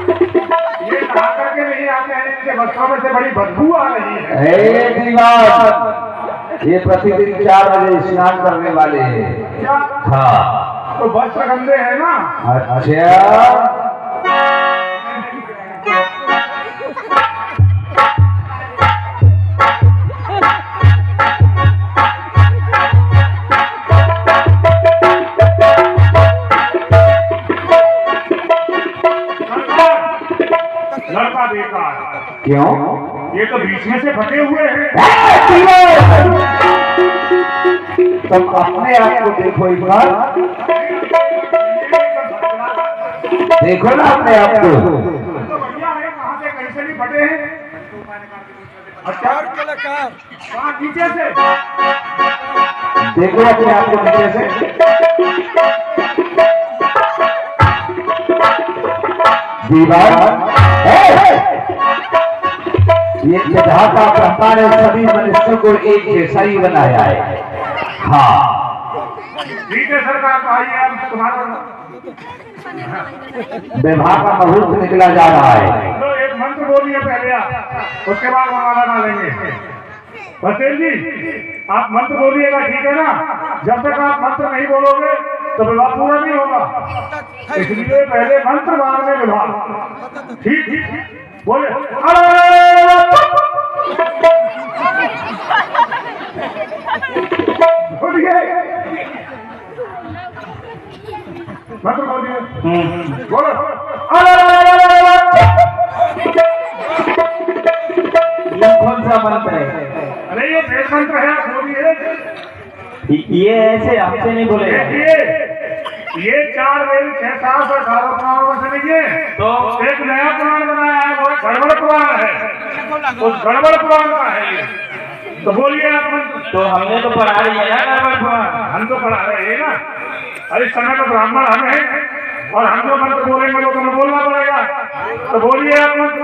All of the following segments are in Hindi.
ये कहा करके नहीं आते हैं, इनके बच्चों में से बड़ी बदबू आ रही है। हे दीवार, ये प्रतिदिन 4 बजे स्नान करने वाले हैं। क्या? हाँ। तो वस्त्र गंदे है ना? अच्छा, लड़का बेकार। क्यों? ये तो बीच में से फटे हुए हैं। तुम अपने आप को देखो एक बार, देखो ना अपने आप को। तो बढ़िया है, कहाँ से कहीं से नहीं फटे हैं। अच्छा कलाकार कहाँ नीचे से देखो अपने आप को नीचे से। दीवार ये विधाता ब्रह्मा ने सभी मनुष्यों को एक जैसा ही बनाया है। हाँ ठीक है सरकार, तो आइए अब तुम्हारा विवाह का मुहूर्त निकला जा रहा है। तो एक मंत्र बोलिए पहले आप, उसके बाद माला डालेंगे। बसेल जी आप मंत्र बोलिएगा, ठीक है ना? जब तक आप मंत्र नहीं बोलोगे तो विवाह पूरा नहीं होगा, इसलिए पहले मंत्र बाद में विवाह। ठीक ठीक बोले। बोलिए मंत्र बोलिए, बोलो। ये कौन सा मंत्र है? अरे ये वेद मंत्र है, आप बोलिए। ये ऐसे हमसे नहीं बोले। ये 4 वेद 6 7 और 18 पुराणों में से नहीं है, तो एक नया पुराण बनाया है, वो गड़बड़ पुराण है। उस गड़बड़ पुराण का है ये। तो बोलिए आप। तो हमने तो पढ़ा लिया है गड़बड़ पुराण। हम तो पढ़ा रहे हैं ना। अरे इस समय तो ब्राह्मण हम हैं और हम जो मंत्र बोलेंगे वो तुम्हें बोलना पड़ेगा। तो बोलिए आप मंत्र।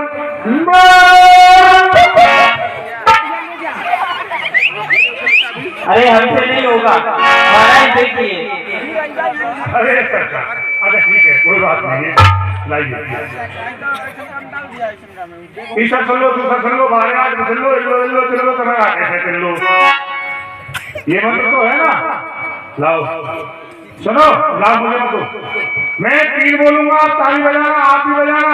अरे हमसे नहीं होगा, महाराज देखिए। अरे सरकार, अच्छा ठीक है, कोई बात नहीं है, लाइए। ईश्वर सुन लो, दूसरा सुन लो, बाहर आज सुन लो, इल्लो इल्लो चिल्लो तुम्हें आके से चिल्लो। ये मंत्र तो है ना? लाओ सुनो, लाओ मुझे मत। मैं 3 बोलूंगा, आप ताली बजाना, आप भी बजाना,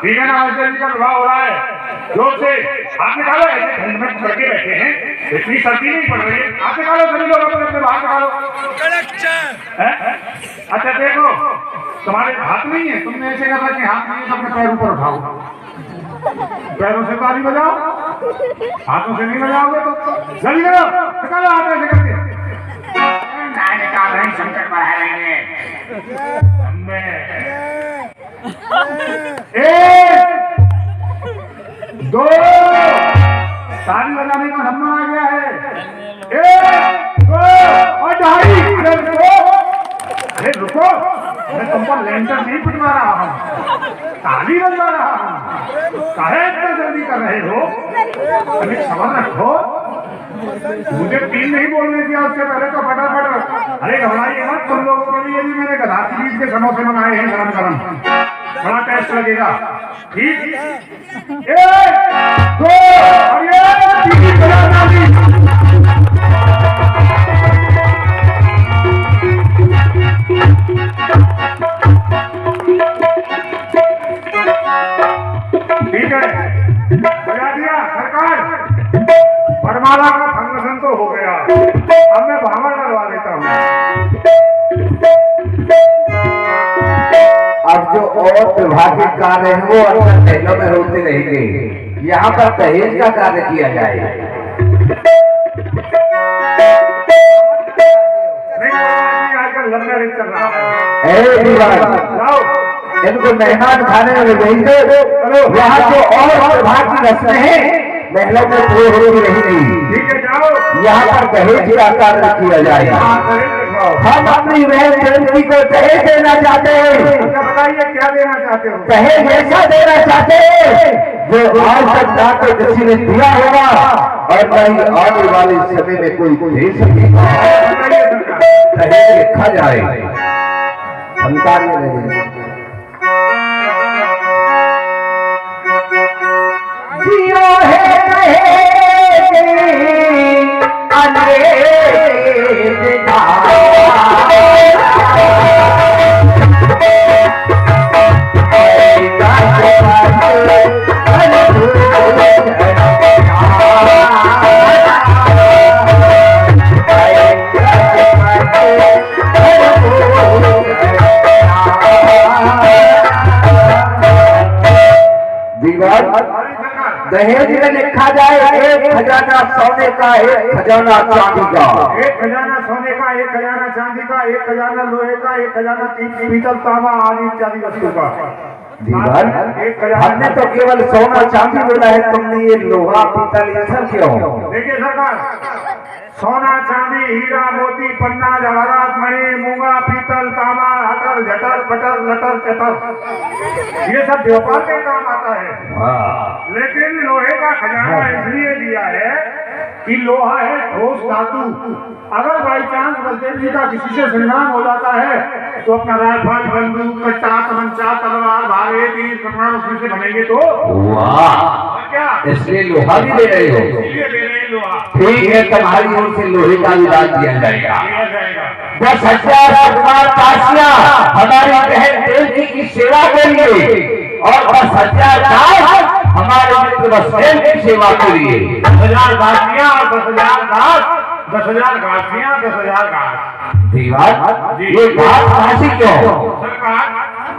ठीक है ना? ऐसे का विवाह हो रहा है, जोर से हाथ निकालो। ऐसे ठंड में करके बैठे हैं, इतनी सर्दी नहीं पड़ रही है, हाथ निकालो सभी लोग, अपने बाहर निकालो। अच्छा देखो, तुम्हारे हाथ नहीं है, तुमने ऐसे कहा कि हाथ नहीं है तो अपने पैर ऊपर उठाओ, पैरों से ताली बजाओ, हाथों से नहीं बजाओगे तो जल्दी करो, निकालो हाथ ऐसे करके। ना निकाल रहे, संकट बढ़ा रहे हैं। 1 2 ताली बजाने का नंबर आ गया है। 1 2 और 2.5। अरे रुको, मैं तुम पर लेंटर नहीं पिटवा रहा हूँ, ताली बजवा रहा हूँ। काहे इतना जल्दी कर रहे हो? अभी सबर रखो, मुझे 3 नहीं बोलने दिया उससे पहले तो फटाफट। अरे घबराइए मत, तुम लोगों के लिए भी मैंने गधाती बीज के समोसे मंगाए हैं गरम गरम, बड़ा टेस्ट लगेगा। ठीक 1 2 और ये 3 बजाना भी। ठीक है, बजा दिया सरकार। वरमाला का फंक्शन तो हो गया, अब मैं भावर डलवा देता हूँ। अब जो और विभागीय कार्य है वो अंदर महलों में होते रहेंगे, यहाँ पर दहेज का कार्य किया जाएगा। आजकल लंबा रेट चल रहा है। इनको मेहमान खाने में भेजते, यहाँ जो और विभाग की रस्में हैं महलों में पूरी होती नहीं। ठीक है, जाओ। यहाँ पर दहेज का कार्य किया जाएगा। हम अपनी बहन जयंती को दहेज देना चाहते हैं। बताइए क्या देना चाहते हो? दहेज ऐसा देना चाहते हैं जो आज तक ना तो किसी ने दिया होगा और न ही आने वाले समय में कोई दे सकेगा। दहेज लिखा जाए, संतान में नहीं। दीवार हमारी सरकार दहेज में लिखा जाए 1 खजाना सोने का 1 खजाना चांदी का। 1 खजाना सोने का, 1 खजाना चांदी का, 1 खजाना लोहे का, 1 खजाना पीतल तांबा आदि इत्यादि वस्तु का। दीवार एक खजाना हमने तो केवल सोना चांदी बोला है, तुमने ये लोहा पीतल ये सब क्यों? देखिए सरकार, सोना चांदी हीरा मोती पन्ना जवाहरात मणि मूंगा पीतल तांबा हटर झटर पटर लटर चटर ये सब व्यापार के काम आता है। लेकिन लोहे का खजाना इसलिए दिया है कि लोहा है ठोस धातु। अगर बाई चांस बलदेव जी का किसी से संग्राम हो जाता है तो अपना राइफल बंदूक कट्टा तमंचा तलवार भाले तीर कपड़ा उसमें से बनेंगे तो क्या इसलिए लोहा भी दे रहे हो? इसलिए दे रहे हैं लोहा। ठीक है, तुम्हारी ओर से लोहे का भी दान दिया जाएगा। दिया जाएगा 10,000 सरकार काशियां हमारी बहन देवी की सेवा के लिए और 10,000 दास हमारे मित्र बसदेव की सेवा के लिए। 10,000 गाछियां और 10,000 घास, 10,000 गाछियां 10,000 घास। दीवार ये बात काशी क्यों? सरकार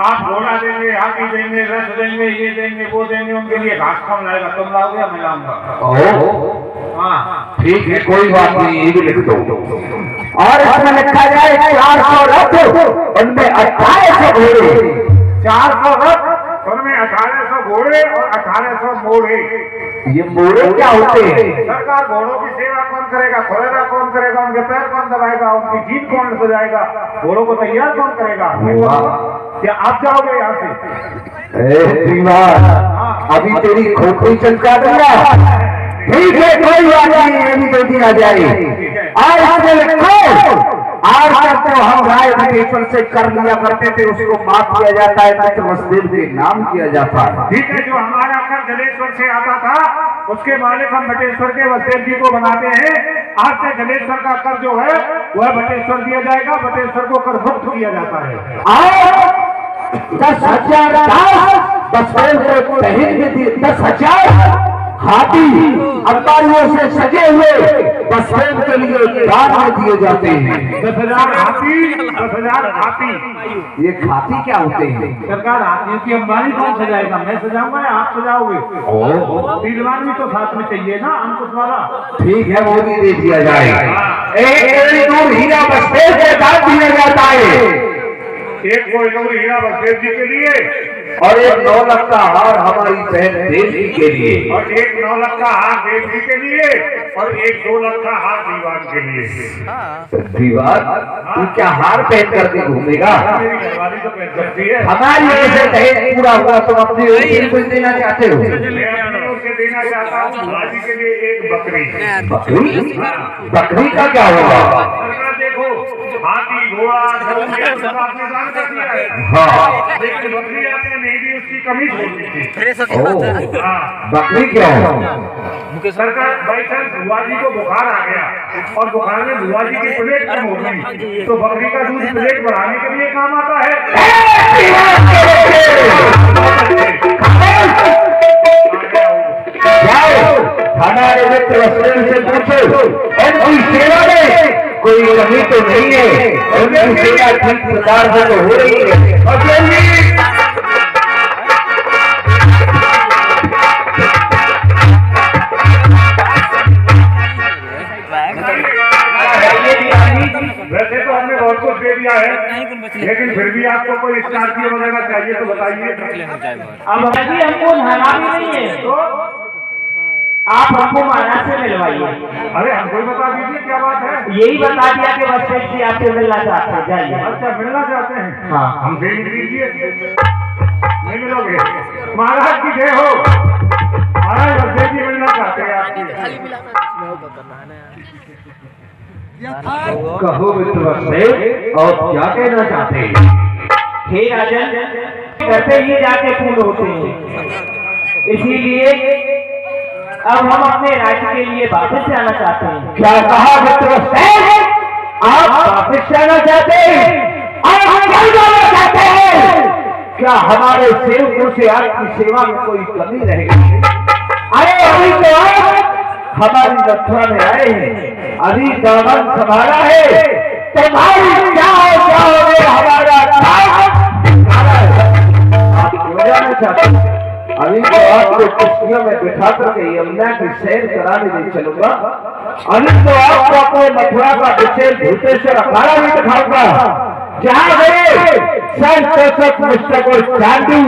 आप घोड़ा देंगे, हाथी देंगे, रथ देंगे, ये देंगे वो देंगे, उनके लिए घास कम लाएगा। तुम लाओगे या मैं लाऊंगा? हाँ ठीक है, कोई बात नहीं, ये भी लिख दो। और इसमें लिखा जाए 400 रथ, उनमें 1800 घोड़े। 400 रथ, उनमें 1800 घोड़े और 1800 मोड़े। ये मोड़े क्या होते हैं? सरकार घोड़ों की सेवा कौन करेगा? खुरेगा कौन करेगा? उनके पैर कौन दबाएगा? उनकी जीभ कौन सजाएगा? घोड़ों को तैयार कौन करेगा? क्या आप जाओगे यहाँ से? दीवार अभी तेरी खोपड़ी चमका दूंगा। ठीक है, कोई बात नहीं, ये भी दे दिया जाए। आज तक तो हम राय बटेश्वर से कर लिया करते थे, उसको माफ किया जाता है, मित्र बसदेव के नाम किया जाता है। ठीक है, जो हमारा कर जलेश्वर से आता था उसके मालिक हम बटेश्वर के बसदेव जी को बनाते हैं। आज से जलेश्वर का कर जो है वह बटेश्वर दिया जाएगा। बटेश्वर को कर मुक्त किया जाता है। और 10,000 दास बसदेव को दहेज में दिए। 10,000 हाथी अंबारियों से सजे हुए बसदेव के लिए दान में दिए जाते हैं। 10,000 हाथी, 10,000 हाथी। ये हाथी क्या होते हैं? सरकार हाथियों की अंबारी कौन सजाएगा? मैं सजाऊंगा या आप सजाओगे? पीलवान भी तो साथ में चाहिए ना, अंकुश वाला। ठीक है, वो भी दे दिया जाएगा। एक हीरा बसदेव को दान दिया जाता है। एक कोहिनूर हीरा बसदेव जी के लिए और एक 9 लाख का हार हमारी बहन देवी के लिए। और एक 9 लाख का हार देव जी के लिए और एक 2 लाख का हार दीवान के लिए। दीवार तू क्या हार पहन करके घूमेगा? मेरी घरवाली तो पहन सकती है। हमारी ओर से दहेज पूरा हुआ, तुम अपनी ओर से कुछ देना चाहते हो? मैं अपनी ओर से देना चाहता हूँ बुआजी के लिए एक बकरी। बकरी? बकरी का क्या होगा? सरकार देखो, हाथी घोड़ा सब आपने दान कर दिया है। हाँ, लेकिन बकरी आपने नहीं दी, उसकी कमी छोड़ दी थी। हाँ, बकरी क्यों? सरकार बाई चांस बुआ जी को बुखार आ गया और बुखार में बुआ जी की प्लेट कम हो गई तो बकरी का दूध प्लेट बढ़ाने के लिए काम आता है। हमारे मित्र बसदेव से पूछो, उनकी सेवा में कोई कमी तो नहीं है, उनकी सेवा ठीक प्रकार से तो हो रही है। वैसे तो हमने बहुत कुछ दे दिया है, लेकिन फिर भी आपको कोई स्कॉर्पियो वगैरह चाहिए तो बताइए। अब अभी हमको नहाना भी नहीं है तो आप हमको महाराज से मिलवाइए। अरे हमको ही बता दीजिए क्या बात है। यही बता दिया कि बसदेव जी आपसे मिलना चाहते हैं, जाइए। अच्छा, मिलना चाहते हैं? हाँ। हमसे मिल लीजिए। नहीं मिलोगे? महाराज की जय हो। महाराज बसदेव जी मिलना चाहते हैं आपकी। कहो मित्र बसदेव, और क्या कहना चाहते हैं? हे राजन, घर पे ही जाके फूल होते हैं, इसीलिए अब हम अपने राज्य के लिए वापस जाना चाहते हैं। क्या कहा मित्र बसदेव? आप वापस जाना चाहते हैं? और हम घर जाना चाहते हैं? क्या हमारे सेवकों से आपकी सेवा में कोई कमी रहेगी? अरे अभी तो आप हमारी मथुरा में आए हैं, अभी दामन संभाला है, तुम्हारी क्या होगे हमारा आप क्यों जाना चाहते हैं? अभी तो आपको कुश्तियों में बिठा करके यमुना की सैर कराने नहीं चलूंगा। अभी तो आपको अपने मथुरा का विशेष भूतेश्वर अखाड़ा भी दिखाऊंगा, जहाँ गए संत मुस्तक और चांदू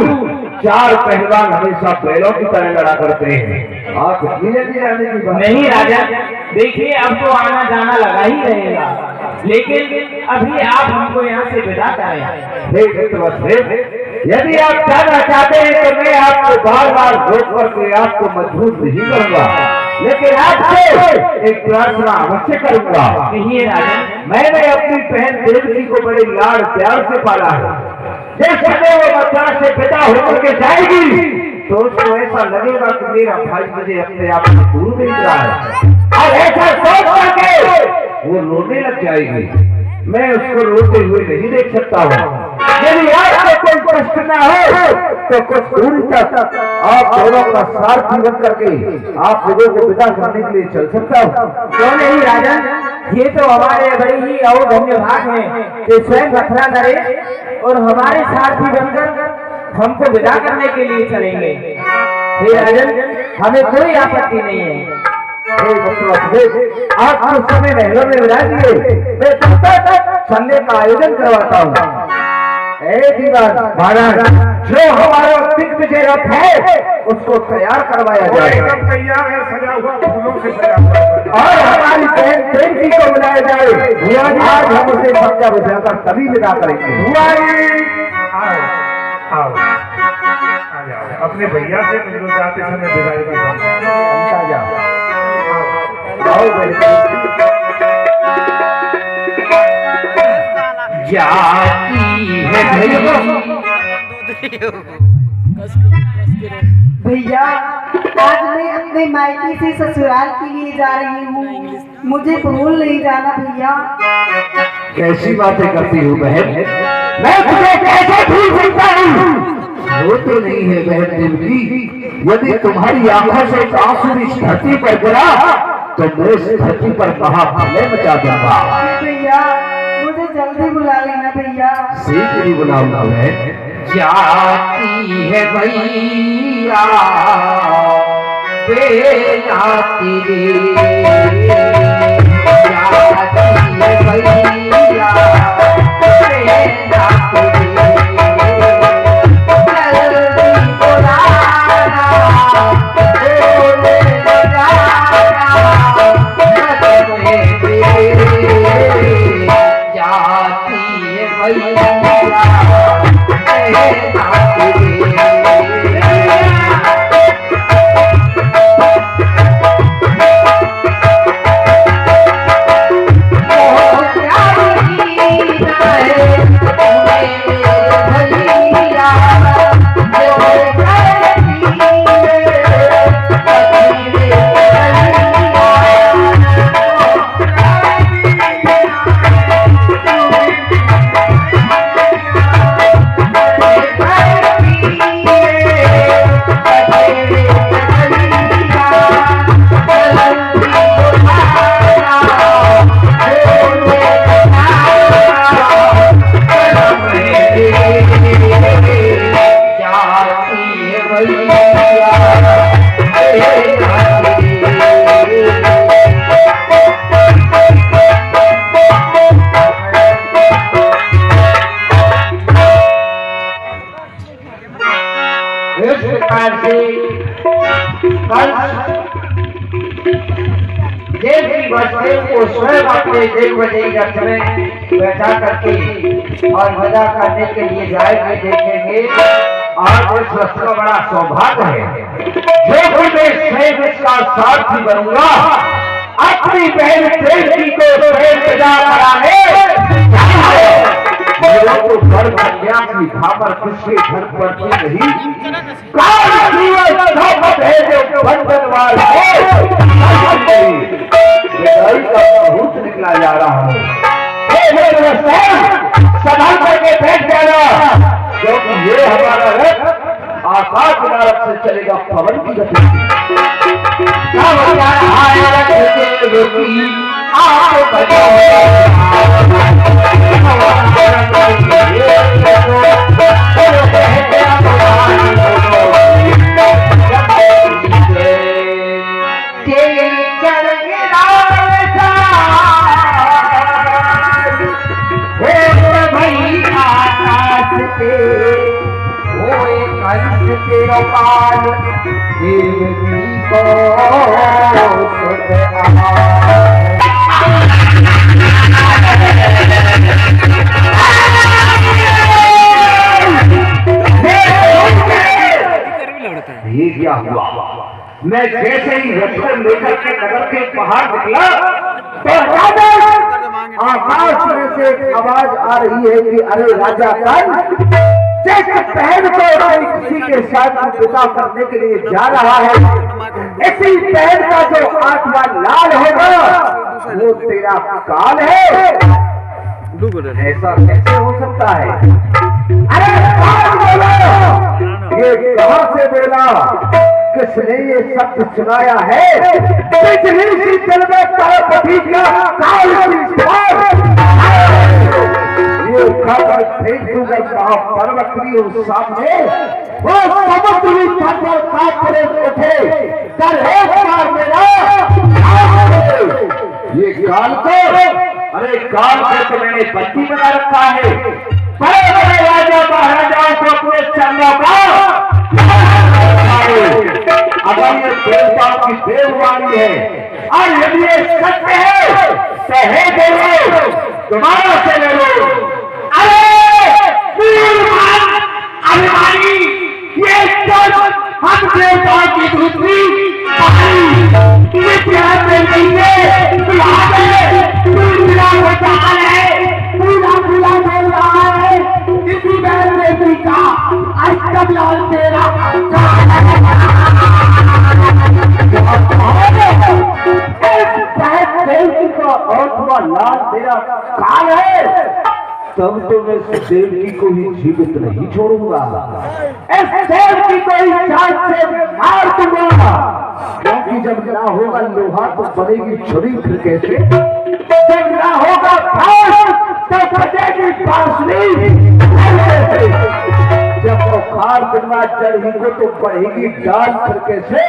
चार पहलवान हमेशा बैलों की तरह लड़ा करते हैं। आप धीरे धीरे आने की बात नहीं राजा, देखिए अब तो आना जाना लगा ही रहेगा, लेकिन अभी आप हमको यहाँ से विदा करें। यदि आप जाना चाहते हैं तो मैं आपको बार बार रोक करके आपको मजबूर नहीं करूंगा, लेकिन आपसे एक प्रार्थना अवश्य करूंगा। कहिए राजा। मैंने अपनी बहन देवकी को बड़े लाड़ प्यार से पाला है। जिस समय वो मथुरा से पिता होकर के जाएगी तो उसको ऐसा लगेगा कि मेरा भाई मुझे अपने आप से दूर नहीं रहा है, और ऐसा सोच करके वो रोने लग जाएगी। मैं उसको रोते हुए नहीं देख सकता हूँ। यदि आपको कोई कष्ट न हो तो कुछ दूरी तक आप दोनों का साथ जीवन करके आप लोगों को विदा करने के लिए चल सकता हूँ। क्यों नहीं राजा, ये तो हमारे बड़े ही और धन्य भाग हैं कि स्वयं मथुरा नरेश और हमारे साथी बनकर हमको विदा करने के लिए चलेंगे। हे राजन, हमें कोई आपत्ति नहीं है। आप कुछ समय महलों में विदा दिए, मैं तब तक चलने का आयोजन करवाता हूँ। महाराज, जो हमारा दिग्विजय रथ है उसको तैयार करवाया जाए, एकदम तैयार है, सजा हुआ, फूलों से सजा हुआ, और हमारी बहन देवकी को बुलाया जाए। आज हम उसे समझा बुझाकर तभी विदा करेंगे। आओ आओ आ जाओ, अपने भैया से मिलो, जाते समय विदाई का जाती है भैया, आज मैं अपने मायके से ससुराल के लिए जा रही हूँ, मुझे भूल नहीं जाना भैया। कैसी बातें करती हूँ बहन, मैं तुझे कैसे भूल सकता हूँ? वो तो नहीं है बहन देवकी, यदि तुम्हारी आंखों से एक आंसू इस धरती पर गिरा तो मैं इस धरती पर महाप्रलय मचा दूंगा। भैया, मुझे जल्दी बुला लेना भैया। शीघ्र ही बुलाऊंगा बहन। जाती है भैया बेजाती रे, जाती है भैया बेजाती रे, जल्दी बुलाना बोले बजाना मत में रे, जाती है भैया स्वयं अपने दिग्विजयी रथ में बैठा करके और मजा करने के लिए जाएंगे, देखेंगे। आज इस रथ का बड़ा सौभाग्य है जो कि मैं स्वयं इसका सारथी बनूंगा, अपनी बहन देवकी को स्वयं विदा कराने। मेरे को घर कन्या की खाकर किसके घर पड़ती नहीं, काल जीवन धोखत है जो बंधनवार का बहुत निकला जा रहा है। संभाल करके बैठ जाना, क्योंकि ये हमारा रथ आकाश मार्ग से चलेगा पवन की गति से। आप सच तेरो पाल देवकी को सुध ये क्या हुआ? मैं जैसे ही रस्ते लेकर के नगर के बाहर निकला तो आकाश में से एक आवाज आ रही है कि अरे राजा कंस जिस बहन को किसी के साथ विदा करने के लिए जा रहा है, इसी बहन का जो 8वां लाल होगा वो तेरा काल है। ऐसा कैसे हो सकता है? अरे ये कहां से बोला? किसने ये शब्द सुनाया है? पिछली सी जल में तारापति का काल ये खबर फेंक दूंगा पर्वत की सामने वो समुद्री तट पर कांपने उठे कर एक बार मेरा ये काल को, अरे काल को तो मैंने बत्ती बना रखा है। बड़े बड़े राजा महाराजाओं को अपने चरणों का अगर ये देवताओं की देववाणी है और यदि ये सत्य है तो हे देवो तुम्हारा से ले लो। अरे अभिमानी ये तो हम देवताओं की दूसरी तेरा लाल तेरा काल है, तब तो मैं इस देवकी को ही जीवित नहीं छोड़ूंगा। इस देवकी को ही जान से मार दूंगा, क्योंकि जब ना होगा लोहा तो बनेगी छुरी फिर कैसे? जब ना होगा तो बचेगी पासली कैसे? जब वो खार बिना चढ़ी को तो बढ़ेगी डाल फिर कैसे?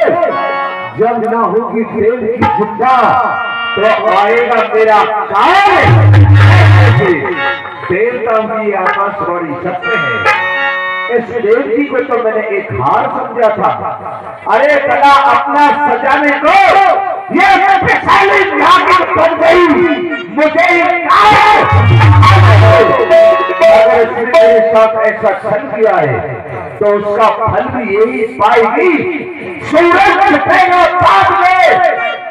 जब ना होगी देव की जिंदा तो आएगा मेरा काल। देवताओं की आकाशवाणी सत्य है। इस देवकी को तो मैंने एक हार समझा था। अरे कला अपना सजाने को ये शक्तिशाली नागिन बन गई। मुझे अगर इसने मेरे साथ ऐसा छल किया है तो उसका फल भी यही पाएगी। सूरज छुपेगा बाद में,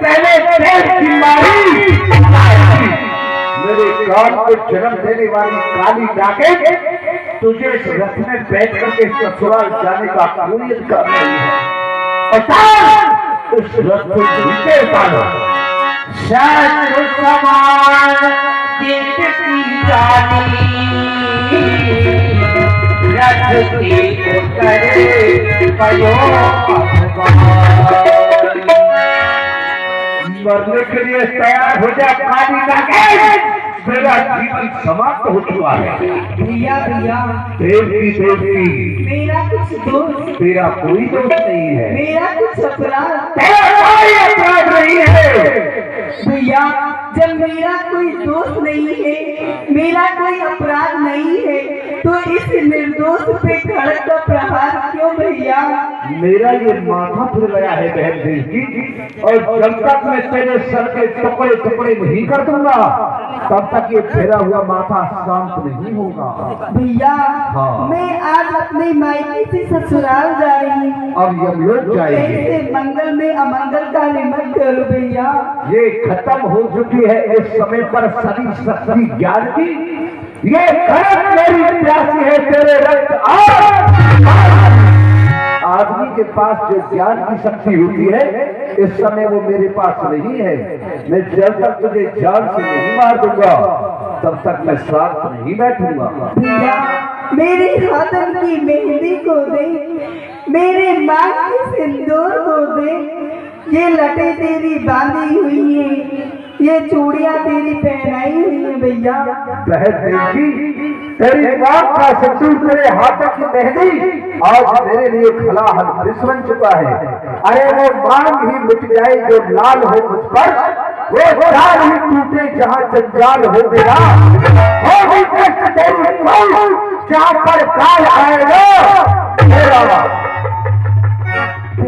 पहले देव की मारी मेरे काल को जन्म देने वाली काली नागिन तुझे इस रथ में बैठ करके ससुराल जाने का कोई अधिकार नहीं है। इस रथ को नीचे उतारो। सच समान की रानी रथ की उतरे पयो मरने के लिए तैयार हो जा काली नागिन। मेरा जीवन समाप्त हो चुका है। भैया भैया देवकी मेरा कुछ दोस्त, तेरा कोई दोस्त नहीं है। मेरा कुछ अपराध, तेरा कोई अपराध नहीं है। भैया जब मेरा कोई दोस्त नहीं है, मेरा कोई अपराध नहीं है, तो इस निर्दोष पे खड़क का प्रहार क्यों भैया? मेरा ये माथा फिर गया है बहन देवकी, और जब तक मैं तेरे सर के टुकड़े टुकड़े नहीं कर दूंगा तब तक ये फेरा हुआ माथा शांत नहीं होगा। भैया हाँ। मैं आज अपने मायके से ससुराल जा रही हूँ। अब यमलोक जाएंगे। ऐसे मंगल में अमंगल का निमंत्रण करो भैया। ये खत्म हो चुकी है इस समय पर सभी शक्ति ज्ञान की। ये खरक मेरी प्यासी है तेरे रक्त। आदमी के पास जो ज्ञान की शक्ति होती है इस समय वो मेरे पास नहीं है। मैं जब तक तुझे जान से नहीं मार दूंगा तब तक मैं साथ नहीं बैठूंगा। भैया मेरे हाथन की मेहंदी को दे, मेरे मांग के सिंदूर को दे, ये लटे तेरी बांधी हुई है, ये चूड़ियां तेरी पहनाई हुई है भैया। बहन देवकी तेरी मां का सिंदूर तेरे हाथों की मेहंदी आज मेरे लिए खला हल बन चुका है। अरे वो मांग ही मिट जाए जो लाल हो मुझ पर, वो चाल ही टूटे जहाँ जंजाल हो मेरा, होगी कष्ट तेरी जहाँ पर काल आएगा मेरा।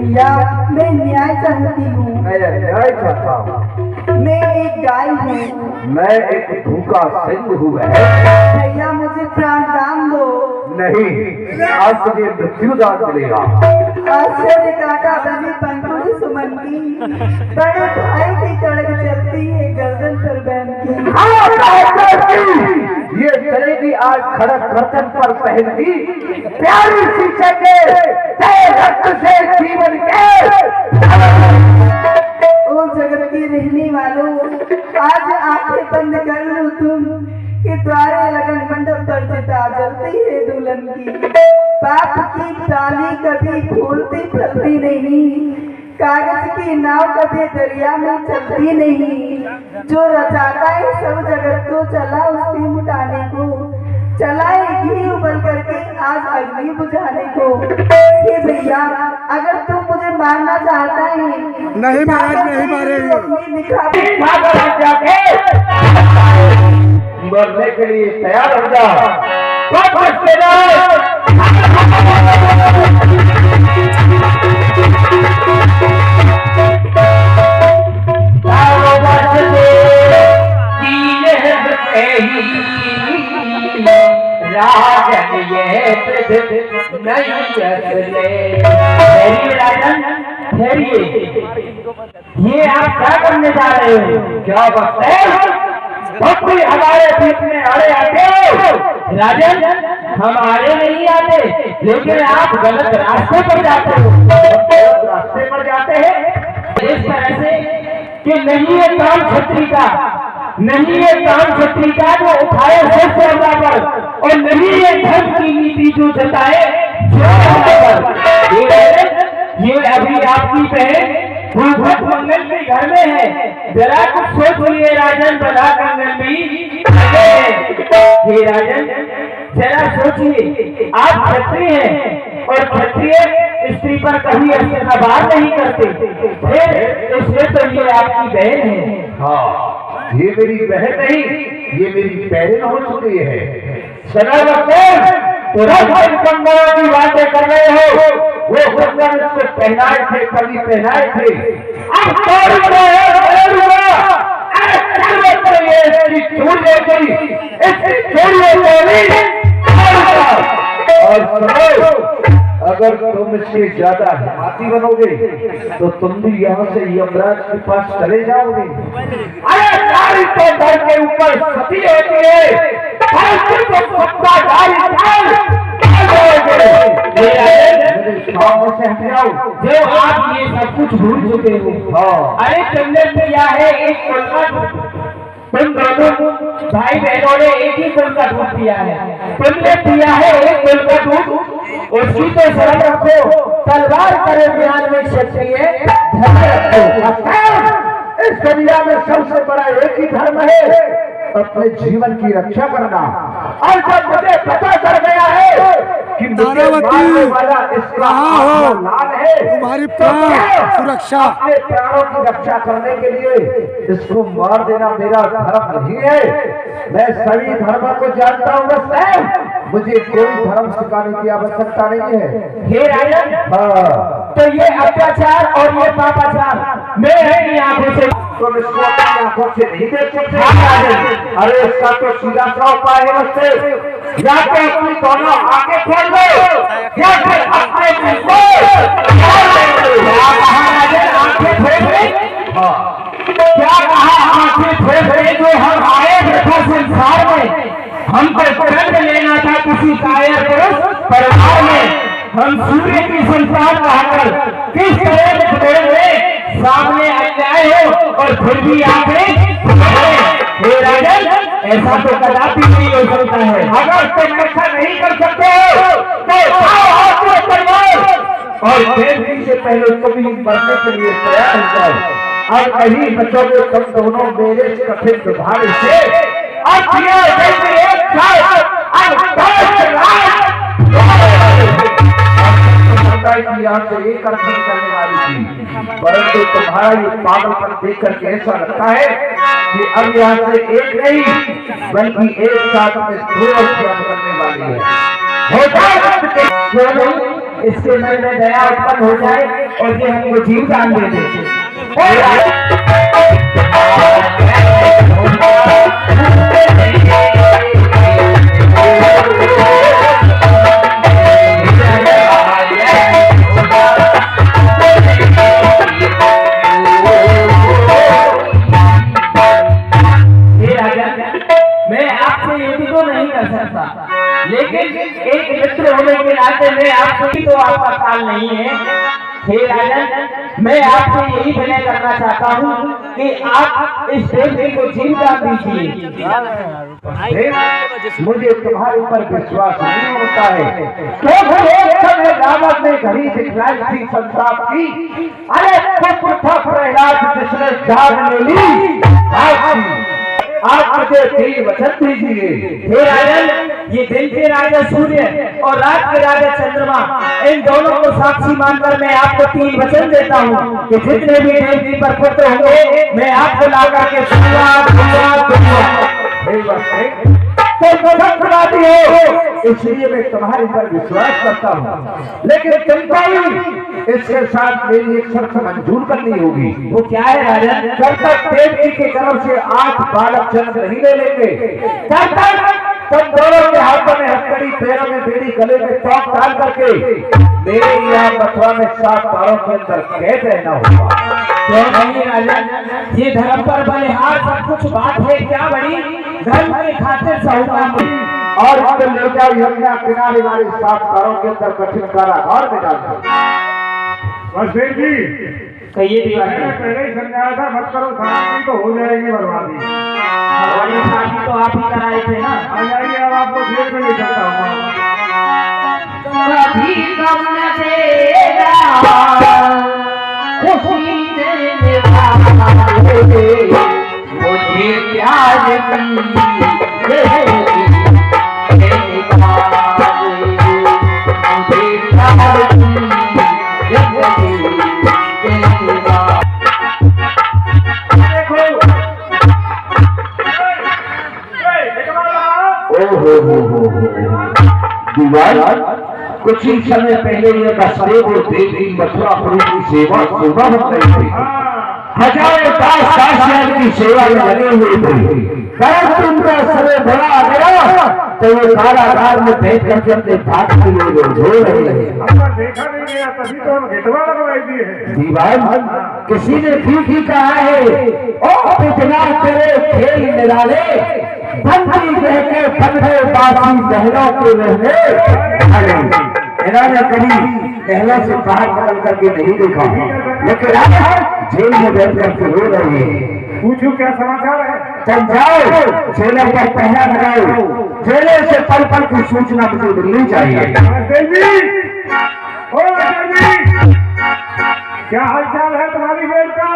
भैया मैं न्याय चाहती हूँ। मैं न्याय चाहता हूँ। मैं एक गाय हूँ। मैं एक भूखा सिंह हूँ। भैया मुझे प्राण दान दो। नहीं, आज तुझे मृत्युदान मिलेगा। आश्चर्य काटा बनी पंखुड़ी सुमन की, बड़े भाई की कड़क चलती है गर्दन पर बहन की। ये चलेगी आज खड़क गर्दन पर पहनती प्यारी शीशे के रक्त से जीवन के। ओ जगत के रहने वालों, आज आंखें बंद कर लो तुम कि द्वारे लगन मंडप पर चिता जलती है दुल्हन की। पाप की डाली कभी फूलती फलती नहीं, कागज की नाव कभी दरिया में चलती नहीं। जो रचाता है सब जगत को, चला उसकी मुटाने को, चलाए घी उबल करके आज अग्नि बुझाने को। हे भैया, अगर तू मुझे मारना चाहता है, नहीं महाराज, नहीं मारेंगे। मरने के लिए तैयार हो जा। राजन ये आप क्या करने जा रहे हो? क्या बात है? कोई हमारे बीच में अड़े आते हो? राजन, हम आड़े नहीं आते, लेकिन आप गलत रास्ते पर जाते हो। गलत रास्ते पर जाते हैं इस तरह से कि नहीं है काम छत्री का, नहीं है काम छत्री का जो उठाए सिर्फ पर, और नहीं है धर्म की नीति जो जताए पर। ये अभी आपकी बहन भूपत मंगल के घर में है। जरा कुछ सोच लिए राजन, बना मंगल भी हे राजन, जरा सोचिए, आप क्षत्रिय हैं और क्षत्रिय स्त्री पर कभी अत्याचार नहीं करते, फिर इसलिए तो ये आपकी बहन है। हाँ, ये मेरी बहन नहीं, ये मेरी बहन हो चुकी है। तो कंगनों की बातें कर रहे हो, वो कंगन उसको पहनाए थे, कभी पहनाए थे। अब और अगर तुम इससे ज्यादा हिमाती बनोगे तो तुम भी यहाँ से यमराज के पास चले जाओगे। अरे नारी तो घर के ऊपर सती होती है, से हट जाओ जो आप ये सब कुछ भूल चुके हो। अरे तुमने किया है एक तुम दोनों भाई बहनों ने एक ही कुल का दूध पिया है, तुमने पिया है एक कुल का दूध, उसकी तो शरण रखो। तलवार करे ज्ञान में क्षत्रिय धर्म रखो। इस दुनिया में सबसे बड़ा एक ही धर्म है, अपने जीवन की रक्षा करना। और जब मुझे पता चल गया है कि मुझे मारने वाला इसका लाल है, तुम्हारी प्राण सुरक्षा, अपने प्राणों की रक्षा करने के लिए इसको मार देना मेरा धर्म नहीं है। मैं सभी धर्मों को जानता हूँ, बस मुझे कोई धर्म सिखाने की आवश्यकता नहीं है। हे राजन, तो ये अत्याचार और ये पापाचार मैं अपनी आंखों से, तुम इसको अपनी आंखों से नहीं देख सकते। अरे इसका तो सीधा सा उपाय है, बस या तो अपनी दोनों आंखें खोल दो या फिर अपने मुंह को आंखें फेंक दे। क्या कहा आंखें फेंक दे? जो हम आए देखा संसार में, हमको जन्म लेना था किसी कायर पुरुष परिवार में, हम सूर्य की संसार कहकर किस तरह से सामने अन्याय हो और फिर भी आंखें। हे राजन, ऐसा तो कदापि नहीं हो सकता है। अगर तुम ऐसा नहीं कर सकते हो तो और देवी से पहले तुम ही मरने के लिए तैयार हो जाओ। और कहीं बचोगे तुम दोनों मेरे कठिन दुधारे से। यहाँ से एक अर्थ निकलने वाली थी, परंतु तुम्हारा ये पागलपन देख करके ऐसा लगता है कि अब यहाँ से एक नहीं बल्कि एक साथ में दो अर्थियां निकलने वाली है। इसके मन में दया उत्पन्न हो जाए और ये हमको जीव दान दे दे। मैं आपसे युद्ध तो नहीं कर सकता, लेकिन एक मित्र होने के नाते मैं आपसे तो आपका काल नहीं है। हे राजन, मैं आपसे यही विनय करना चाहता हूँ कि आप इस देवी को जीविका दीजिए। मुझे तुम्हारे ऊपर विश्वास नहीं होता है, तो एक समय रावण ने घड़ी दिखलाई थी संताप की। अरे पुत्र था प्रहलाद जिसने जान ले ली। आप मुझे 3 वचन दीजिए। हे राजन, ये दिन के राजा सूर्य और रात के राजा चंद्रमा, इन दोनों को साक्षी मानकर मैं आपको 3 वचन देता हूँ कि जितने भी देवी पर पुत्र होंगे मैं आपको ला करके इसलिए मैं तुम्हारे पर विश्वास करता हूँ, लेकिन तुमको ही इसके साथ मेरी एक शर्त मंजूर करनी होगी। वो क्या है राजन? जब तक देवी के गर्भ से 8 बालक जन्म नहीं ले लेंगे, तब तक तुम दोनों के हाथों में हथकड़ी, पैरों में बेड़ी, गले में तोप डाल करके मेरे यहाँ मथुरा में 7 तारों के अंदर कैद रहना होगा। क्यों नहीं राजन? ये धर्म पर बलिहार सब कुछ बात है क्या बड़ी? धर्म के खातिर सहूगा और इसको ले जाओ यमुना किनारे वाले 7 तारों के अंदर कठिन कारागार में डाल दो। बस देव जी, कहिए दीवार मैंने पहले ही समझाया था मत करो, शादी तो हो जाएगी बर्बादी। हमारी शादी तो आप ही कराए थे ना। आ जाइए, अब आपको जेल में ले चलता हूँ। कभी गम न तेरा खुशी देने वाले मुझे प्यार दीवार कुछ ही समय पहले ये वसुदेव और देवी मथुरापुरी की सेवा सुबह हो गई थी। हजारों दास की सेवा में लगे हुए थे। तुमका समय बड़ा आ गया तो वो कारागार में बैठ करके अपने भाग के लिए रो रहे हैं। देखा नहीं गया, तभी तो हम घेटवा लगवाई दिए हैं। दीवार किसी ने ठीक ही कहा है, ओ इतना तेरे खेल निराले, बंदी कह के बंधे बासी बहनों के रहने। इन्होंने कभी पहले से बाहर निकल करके नहीं देखा, लेकिन आज जेल में बैठ करके रो रहे हैं। पूछो क्या समाचार है? तुम जाओ जेलों पर पहरा लगाओ, जेले से पल पल की सूचना मुझे मिलनी चाहिए। देवी, ओ देवी, क्या हालचाल है तुम्हारी बेल का?